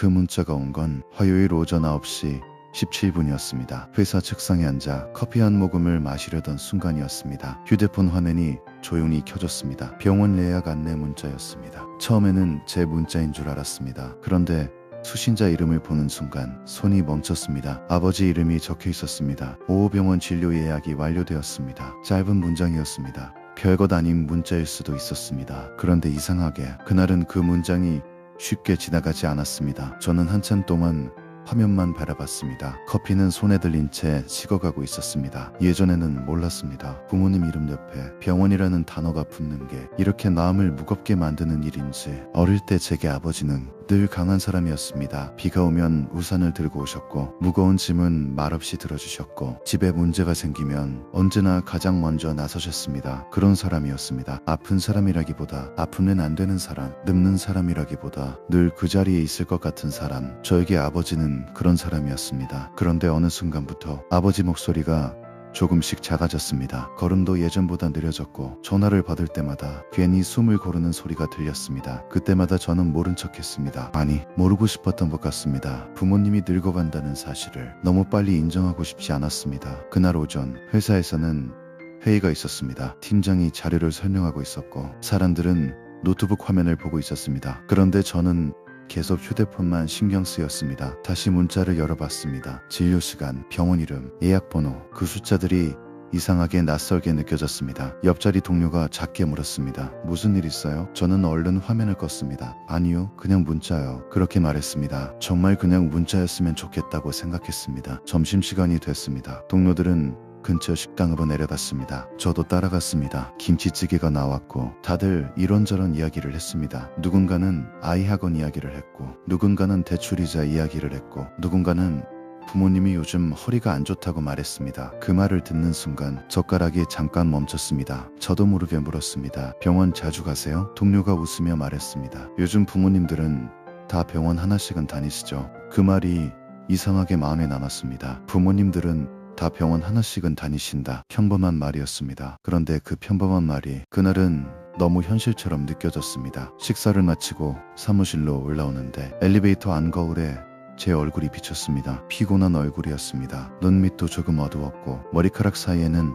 그 문자가 온 건 화요일 오전 9시 17분이었습니다. 회사 책상에 앉아 커피 한 모금을 마시려던 순간이었습니다. 휴대폰 화면이 조용히 켜졌습니다. 병원 예약 안내 문자였습니다. 처음에는 제 문자인 줄 알았습니다. 그런데 수신자 이름을 보는 순간 손이 멈췄습니다. 아버지 이름이 적혀 있었습니다. 오호병원 진료 예약이 완료되었습니다. 짧은 문장이었습니다. 별것 아닌 문자일 수도 있었습니다. 그런데 이상하게 그날은 그 문장이 쉽게 지나가지 않았습니다. 저는 한참 동안 화면만 바라봤습니다. 커피는 손에 들린 채 식어가고 있었습니다. 예전에는 몰랐습니다. 부모님 이름 옆에 병원이라는 단어가 붙는 게 이렇게 마음을 무겁게 만드는 일인지. 어릴 때 제게 아버지는 늘 강한 사람이었습니다. 비가 오면 우산을 들고 오셨고 무거운 짐은 말없이 들어주셨고 집에 문제가 생기면 언제나 가장 먼저 나서셨습니다. 그런 사람이었습니다. 아픈 사람이라기보다 아프면 안 되는 사람, 늙는 사람이라기보다 늘 그 자리에 있을 것 같은 사람. 저에게 아버지는 그런 사람이었습니다. 그런데 어느 순간부터 아버지 목소리가 조금씩 작아졌습니다. 걸음도 예전보다 느려졌고 전화를 받을 때마다 괜히 숨을 고르는 소리가 들렸습니다. 그때마다 저는 모른 척했습니다. 아니, 모르고 싶었던 것 같습니다. 부모님이 늙어간다는 사실을 너무 빨리 인정하고 싶지 않았습니다. 그날 오전 회사에서는 회의가 있었습니다. 팀장이 자료를 설명하고 있었고 사람들은 노트북 화면을 보고 있었습니다. 그런데 저는 계속 휴대폰만 신경 쓰였습니다. 다시 문자를 열어봤습니다. 진료시간, 병원 이름, 예약번호, 그 숫자들이 이상하게 낯설게 느껴졌습니다. 옆자리 동료가 작게 물었습니다. 무슨 일 있어요? 저는 얼른 화면을 껐습니다. 아니요, 그냥 문자요. 그렇게 말했습니다. 정말 그냥 문자였으면 좋겠다고 생각했습니다. 점심시간이 됐습니다. 동료들은 근처 식당으로 내려갔습니다. 저도 따라갔습니다. 김치찌개가 나왔고 다들 이런저런 이야기를 했습니다. 누군가는 아이 학원 이야기를 했고 누군가는 대출이자 이야기를 했고 누군가는 부모님이 요즘 허리가 안 좋다고 말했습니다. 그 말을 듣는 순간 젓가락이 잠깐 멈췄습니다. 저도 모르게 물었습니다. 병원 자주 가세요? 동료가 웃으며 말했습니다. 요즘 부모님들은 다 병원 하나씩은 다니시죠. 그 말이 이상하게 마음에 남았습니다. 부모님들은 다 병원 하나씩은 다니신다. 평범한 말이었습니다. 그런데 그 평범한 말이 그날은 너무 현실처럼 느껴졌습니다. 식사를 마치고 사무실로 올라오는데 엘리베이터 안거울에 제 얼굴이 비쳤습니다. 피곤한 얼굴이었습니다. 눈밑도 조금 어두웠고 머리카락 사이에는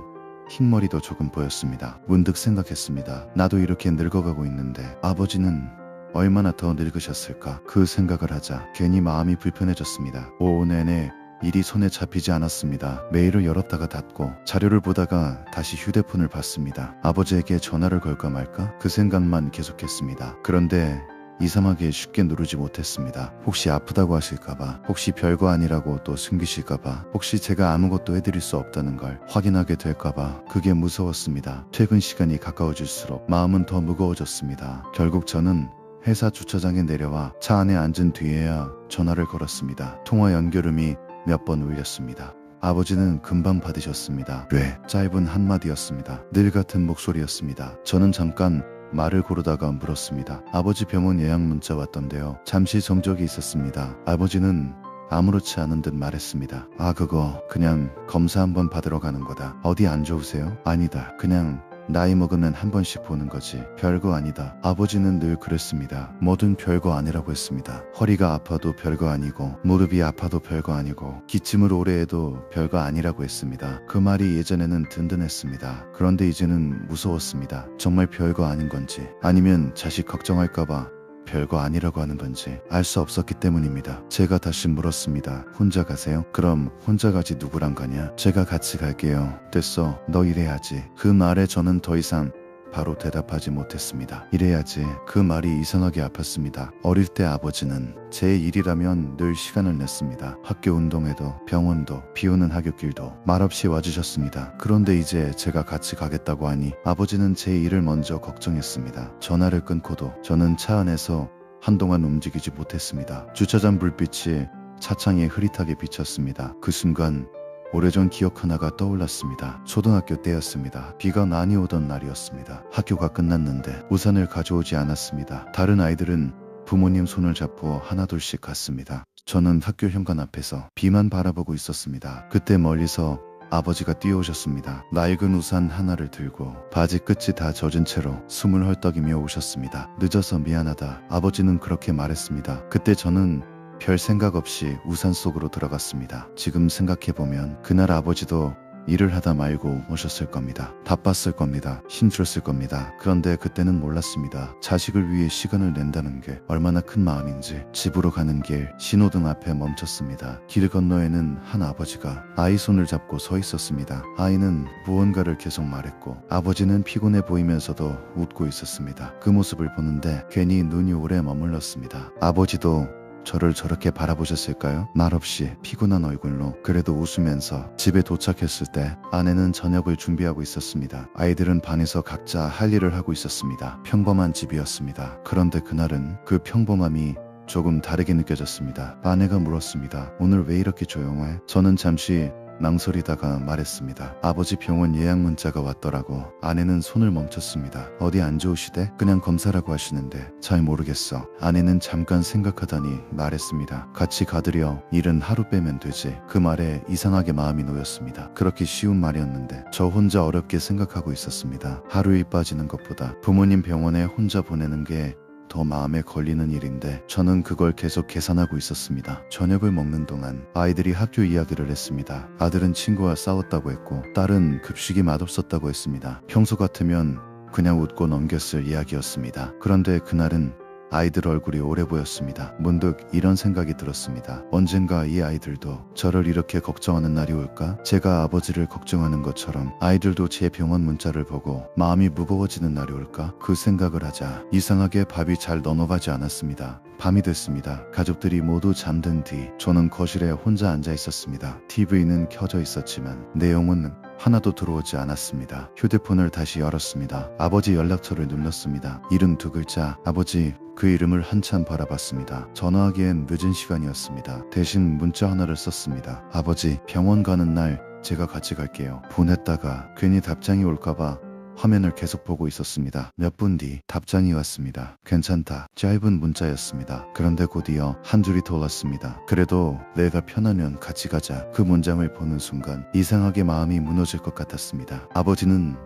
흰머리도 조금 보였습니다. 문득 생각했습니다. 나도 이렇게 늙어가고 있는데 아버지는 얼마나 더 늙으셨을까? 그 생각을 하자 괜히 마음이 불편해졌습니다. 오후 내내 일이 손에 잡히지 않았습니다. 메일을 열었다가 닫고 자료를 보다가 다시 휴대폰을 봤습니다. 아버지에게 전화를 걸까 말까? 그 생각만 계속했습니다. 그런데 이상하게 쉽게 누르지 못했습니다. 혹시 아프다고 하실까봐, 혹시 별거 아니라고 또 숨기실까봐, 혹시 제가 아무것도 해드릴 수 없다는 걸 확인하게 될까봐 그게 무서웠습니다. 퇴근 시간이 가까워질수록 마음은 더 무거워졌습니다. 결국 저는 회사 주차장에 내려와 차 안에 앉은 뒤에야 전화를 걸었습니다. 통화 연결음이 몇 번 울렸습니다. 아버지는 금방 받으셨습니다. 네, 짧은 한마디였습니다. 늘 같은 목소리였습니다. 저는 잠깐 말을 고르다가 물었습니다. 아버지 병원 예약 문자 왔던데요. 잠시 정적이 있었습니다. 아버지는 아무렇지 않은 듯 말했습니다. 아, 그거 그냥 검사 한번 받으러 가는 거다. 어디 안 좋으세요? 아니다. 그냥 나이 먹으면 한 번씩 보는 거지. 별거 아니다. 아버지는 늘 그랬습니다. 뭐든 별거 아니라고 했습니다. 허리가 아파도 별거 아니고 무릎이 아파도 별거 아니고 기침을 오래 해도 별거 아니라고 했습니다. 그 말이 예전에는 든든했습니다. 그런데 이제는 무서웠습니다. 정말 별거 아닌 건지 아니면 자식 걱정할까봐 별거 아니라고 하는 건지 알 수 없었기 때문입니다. 제가 다시 물었습니다. 혼자 가세요? 그럼 혼자 가지 누구랑 가냐? 제가 같이 갈게요. 됐어. 너 일해야지. 그 말에 저는 더 이상 바로 대답하지 못했습니다. 이래야지. 그 말이 이상하게 아팠습니다. 어릴 때 아버지는 제 일이라면 늘 시간을 냈습니다. 학교 운동회도 병원도 비 오는 하굣길도 말없이 와주셨습니다. 그런데 이제 제가 같이 가겠다고 하니 아버지는 제 일을 먼저 걱정했습니다. 전화를 끊고도 저는 차 안에서 한동안 움직이지 못했습니다. 주차장 불빛이 차창에 흐릿하게 비쳤습니다. 그 순간 오래전 기억 하나가 떠올랐습니다. 초등학교 때였습니다. 비가 많이 오던 날이었습니다. 학교가 끝났는데 우산을 가져오지 않았습니다. 다른 아이들은 부모님 손을 잡고 하나둘씩 갔습니다. 저는 학교 현관 앞에서 비만 바라보고 있었습니다. 그때 멀리서 아버지가 뛰어오셨습니다. 낡은 우산 하나를 들고 바지 끝이 다 젖은 채로 숨을 헐떡이며 오셨습니다. 늦어서 미안하다. 아버지는 그렇게 말했습니다. 그때 저는 별 생각 없이 우산 속으로 들어갔습니다. 지금 생각해보면 그날 아버지도 일을 하다 말고 오셨을 겁니다. 바빴을 겁니다. 힘들었을 겁니다. 그런데 그때는 몰랐습니다. 자식을 위해 시간을 낸다는 게 얼마나 큰 마음인지. 집으로 가는 길 신호등 앞에 멈췄습니다. 길 건너에는 한 아버지가 아이 손을 잡고 서 있었습니다. 아이는 무언가를 계속 말했고 아버지는 피곤해 보이면서도 웃고 있었습니다. 그 모습을 보는데 괜히 눈이 오래 머물렀습니다. 아버지도 저를 저렇게 바라보셨을까요? 말없이 피곤한 얼굴로 그래도 웃으면서 집에 도착했을 때 아내는 저녁을 준비하고 있었습니다. 아이들은 반에서 각자 할 일을 하고 있었습니다. 평범한 집이었습니다. 그런데 그날은 그 평범함이 조금 다르게 느껴졌습니다. 아내가 물었습니다. 오늘 왜 이렇게 조용해? 저는 잠시 망설이다가 말했습니다. 아버지 병원 예약 문자가 왔더라고. 아내는 손을 멈췄습니다. 어디 안 좋으시대? 그냥 검사라고 하시는데. 잘 모르겠어. 아내는 잠깐 생각하더니 말했습니다. 같이 가드려. 일은 하루 빼면 되지. 그 말에 이상하게 마음이 놓였습니다. 그렇게 쉬운 말이었는데 저 혼자 어렵게 생각하고 있었습니다. 하루 일 빠지는 것보다 부모님 병원에 혼자 보내는 게 더 마음에 걸리는 일인데 저는 그걸 계속 계산하고 있었습니다. 저녁을 먹는 동안 아이들이 학교 이야기를 했습니다. 아들은 친구와 싸웠다고 했고 딸은 급식이 맛없었다고 했습니다. 평소 같으면 그냥 웃고 넘겼을 이야기였습니다. 그런데 그날은 아이들 얼굴이 오래 보였습니다. 문득 이런 생각이 들었습니다. 언젠가 이 아이들도 저를 이렇게 걱정하는 날이 올까? 제가 아버지를 걱정하는 것처럼 아이들도 제 병원 문자를 보고 마음이 무거워지는 날이 올까? 그 생각을 하자 이상하게 밥이 잘 넘어가지 않았습니다. 밤이 됐습니다. 가족들이 모두 잠든 뒤 저는 거실에 혼자 앉아 있었습니다. TV는 켜져 있었지만 내용은 하나도 들어오지 않았습니다. 휴대폰을 다시 열었습니다. 아버지 연락처를 눌렀습니다. 72글자. 아버지, 그 이름을 한참 바라봤습니다. 전화하기엔 늦은 시간이었습니다. 대신 문자 하나를 썼습니다. 아버지, 병원 가는 날 제가 같이 갈게요. 보냈다가 괜히 답장이 올까봐 화면을 계속 보고 있었습니다. 몇 분 뒤 답장이 왔습니다. 괜찮다. 짧은 문자였습니다. 그런데 곧이어 한 줄이 더 올랐습니다. 그래도 내가 편하면 같이 가자. 그 문장을 보는 순간 이상하게 마음이 무너질 것 같았습니다. 아버지는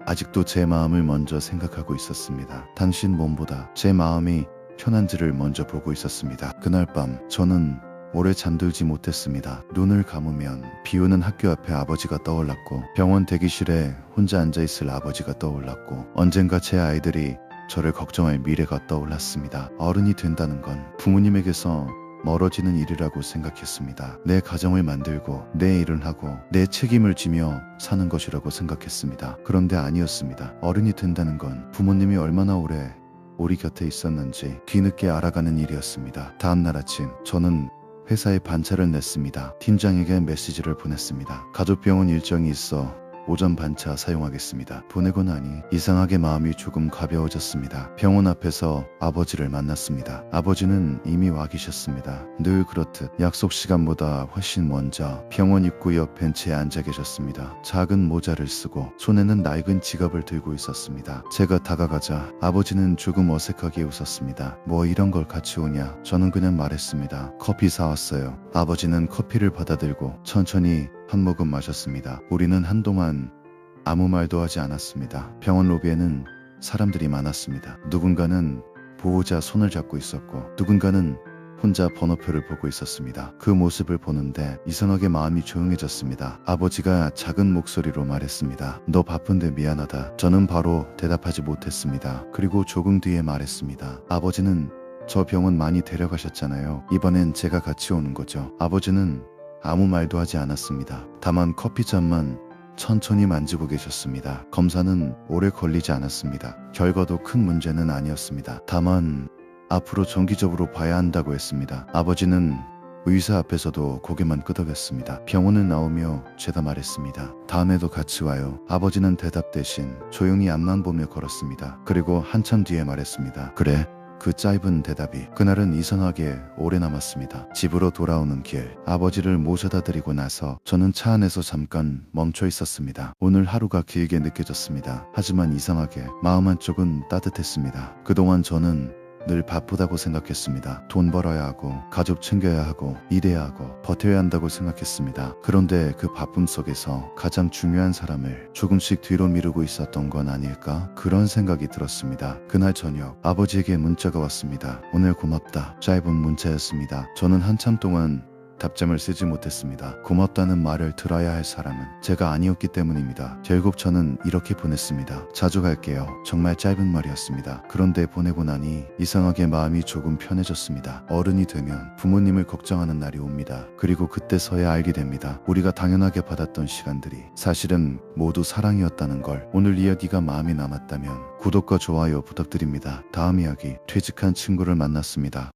아직도 제 마음을 먼저 생각하고 있었습니다. 당신 몸보다 제 마음이 편한지를 먼저 보고 있었습니다. 그날 밤 저는 오래 잠들지 못했습니다. 눈을 감으면 비오는 학교 앞에 아버지가 떠올랐고 병원 대기실에 혼자 앉아있을 아버지가 떠올랐고 언젠가 제 아이들이 저를 걱정할 미래가 떠올랐습니다. 어른이 된다는 건 부모님에게서 멀어지는 일이라고 생각했습니다. 내 가정을 만들고 내 일을 하고 내 책임을 지며 사는 것이라고 생각했습니다. 그런데 아니었습니다. 어른이 된다는 건 부모님이 얼마나 오래 우리 곁에 있었는지 뒤늦게 알아가는 일이었습니다. 다음날 아침 저는 회사에 반차를 냈습니다. 팀장에게 메시지를 보냈습니다. 가족병원 일정이 있어 오전 반차 사용하겠습니다. 보내고 나니 이상하게 마음이 조금 가벼워졌습니다. 병원 앞에서 아버지를 만났습니다. 아버지는 이미 와 계셨습니다. 늘 그렇듯 약속 시간보다 훨씬 먼저 병원 입구 옆 벤치에 앉아 계셨습니다. 작은 모자를 쓰고 손에는 낡은 지갑을 들고 있었습니다. 제가 다가가자 아버지는 조금 어색하게 웃었습니다. 뭐 이런 걸 같이 오냐? 저는 그냥 말했습니다. 커피 사왔어요. 아버지는 커피를 받아들고 천천히 한 모금 마셨습니다. 우리는 한동안 아무 말도 하지 않았습니다. 병원 로비에는 사람들이 많았습니다. 누군가는 보호자 손을 잡고 있었고 누군가는 혼자 번호표를 보고 있었습니다. 그 모습을 보는데 이상하게 마음이 조용해졌습니다. 아버지가 작은 목소리로 말했습니다. 너 바쁜데 미안하다. 저는 바로 대답하지 못했습니다. 그리고 조금 뒤에 말했습니다. 아버지는 저 병원 많이 데려가셨잖아요. 이번엔 제가 같이 오는 거죠. 아버지는 아무 말도 하지 않았습니다. 다만 커피잔만 천천히 만지고 계셨습니다. 검사는 오래 걸리지 않았습니다. 결과도 큰 문제는 아니었습니다. 다만 앞으로 정기적으로 봐야 한다고 했습니다. 아버지는 의사 앞에서도 고개만 끄덕였습니다. 병원을 나오며 죄다 말했습니다. 다음에도 같이 와요. 아버지는 대답 대신 조용히 앞만 보며 걸었습니다. 그리고 한참 뒤에 말했습니다. 그래. 그 짧은 대답이 그날은 이상하게 오래 남았습니다. 집으로 돌아오는 길 아버지를 모셔다 드리고 나서 저는 차 안에서 잠깐 멈춰 있었습니다. 오늘 하루가 길게 느껴졌습니다. 하지만 이상하게 마음 한쪽은 따뜻했습니다. 그동안 저는 늘 바쁘다고 생각했습니다. 돈 벌어야 하고 가족 챙겨야 하고 일해야 하고 버텨야 한다고 생각했습니다. 그런데 그 바쁨 속에서 가장 중요한 사람을 조금씩 뒤로 미루고 있었던 건 아닐까? 그런 생각이 들었습니다. 그날 저녁 아버지에게 문자가 왔습니다. 오늘 고맙다. 짧은 문자였습니다. 저는 한참 동안 답장을 쓰지 못했습니다. 고맙다는 말을 들어야 할 사람은 제가 아니었기 때문입니다. 결국 저는 이렇게 보냈습니다. 자주 갈게요. 정말 짧은 말이었습니다. 그런데 보내고 나니 이상하게 마음이 조금 편해졌습니다. 어른이 되면 부모님을 걱정하는 날이 옵니다. 그리고 그때서야 알게 됩니다. 우리가 당연하게 받았던 시간들이 사실은 모두 사랑이었다는 걸. 오늘 이야기가 마음에 남았다면 구독과 좋아요 부탁드립니다. 다음 이야기 퇴직한 친구를 만났습니다.